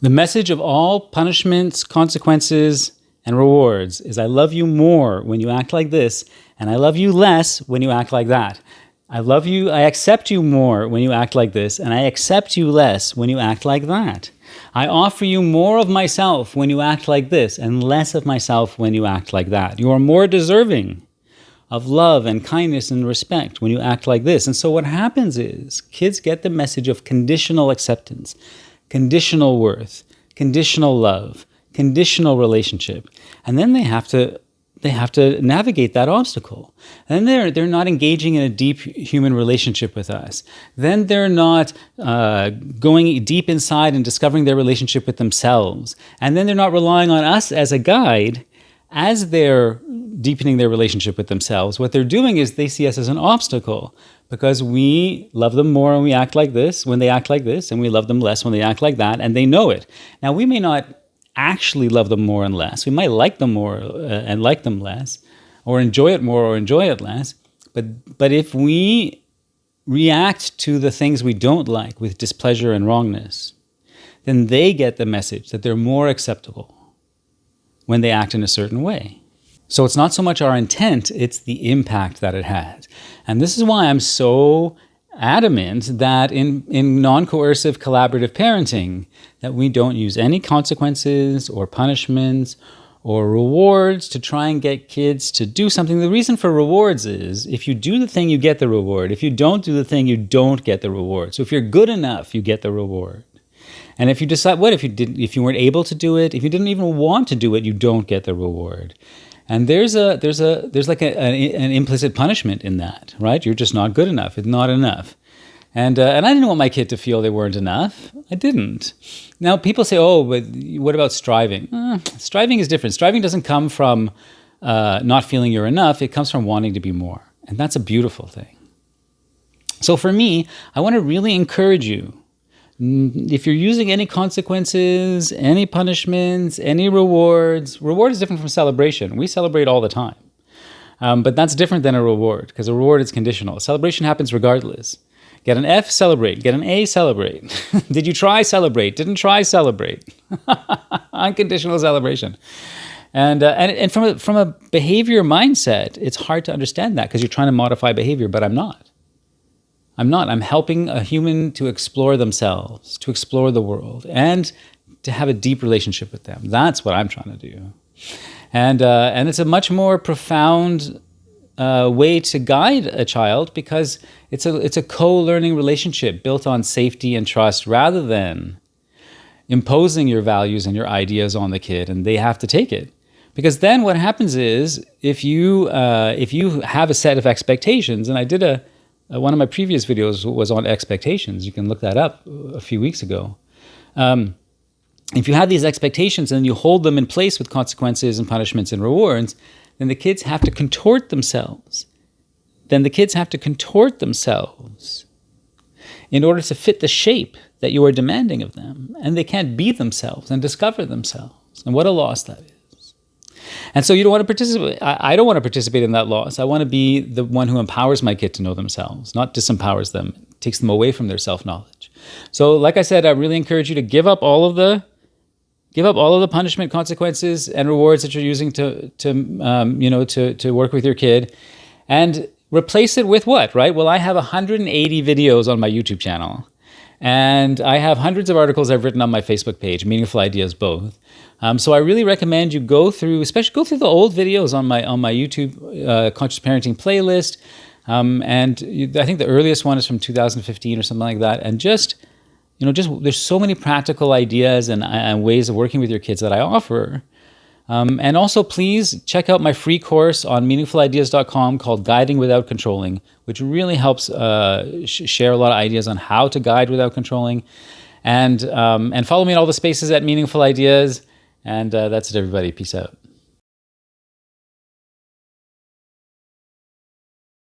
The message of all punishments, consequences, and rewards is I love you more when you act like this, and I love you less when you act like that. I love you, I accept you more when you act like this, and I accept you less when you act like that. I offer you more of myself when you act like this, and less of myself when you act like that. You are more deserving of love and kindness and respect when you act like this. And so what happens is kids get the message of conditional acceptance, conditional worth, conditional love, conditional relationship. And then they have to navigate that obstacle. And they're not engaging in a deep human relationship with us. Then they're not going deep inside and discovering their relationship with themselves. And then they're not relying on us as a guide as they're deepening their relationship with themselves. What they're doing is they see us as an obstacle because we love them more when we act like this, when they act like this, and we love them less when they act like that, and they know it. Now, we may not actually love them more and less. We might like them more and like them less, or enjoy it more or enjoy it less. But if we react to the things we don't like with displeasure and wrongness, then they get the message that they're more acceptable when they act in a certain way. So it's not so much our intent, it's the impact that it has. And this is why I'm so adamant that in non-coercive collaborative parenting, that we don't use any consequences or punishments or rewards to try and get kids to do something. The reason for rewards is if you do the thing, you get the reward. If you don't do the thing, you don't get the reward. So if you're good enough, you get the reward. And if you decide, if you weren't able to do it, if you didn't even want to do it, you don't get the reward. And there's like an implicit punishment in that, right? You're just not good enough. It's not enough. And I didn't want my kid to feel they weren't enough. I didn't. Now people say, oh, but what about striving? Striving is different. Striving doesn't come from not feeling you're enough. It comes from wanting to be more. And that's a beautiful thing. So for me, I want to really encourage you. If you're using any consequences, any punishments, any rewards, reward is different from celebration. We celebrate all the time. But that's different than a reward, because a reward is conditional. Celebration happens regardless. Get an F, celebrate. Get an A, celebrate. Did you try, celebrate. Didn't try, celebrate. Unconditional celebration. And from a behavior mindset, it's hard to understand that because you're trying to modify behavior, but I'm not. I'm helping a human to explore themselves, to explore the world, and to have a deep relationship with them. That's what I'm trying to do. And it's a much more profound way to guide a child because it's a co-learning relationship built on safety and trust rather than imposing your values and your ideas on the kid and they have to take it. Because then what happens is if you have a set of expectations, and I did one of my previous videos was on expectations. You can look that up a few weeks ago. If you have these expectations and you hold them in place with consequences and punishments and rewards, then the kids have to contort themselves. In order to fit the shape that you are demanding of them. And they can't be themselves and discover themselves. And what a loss that is. And so you don't want to participate. I don't want to participate in that loss. I want to be the one who empowers my kid to know themselves, not disempowers them, takes them away from their self-knowledge. So like I said, I really encourage you to give up all of the punishment, consequences, and rewards that you're using to work with your kid, and replace it with what, right? Well, I have 180 videos on my YouTube channel, and I have hundreds of articles I've written on my Facebook page, Meaningful Ideas both. So I really recommend you go through the old videos on my YouTube Conscious Parenting playlist. I think the earliest one is from 2015 or something like that. And just there's so many practical ideas and ways of working with your kids that I offer. And also, please check out my free course on meaningfulideas.com called Guiding Without Controlling, which really helps share a lot of ideas on how to guide without controlling. And follow me in all the spaces at Meaningful Ideas. And that's it, everybody. Peace out.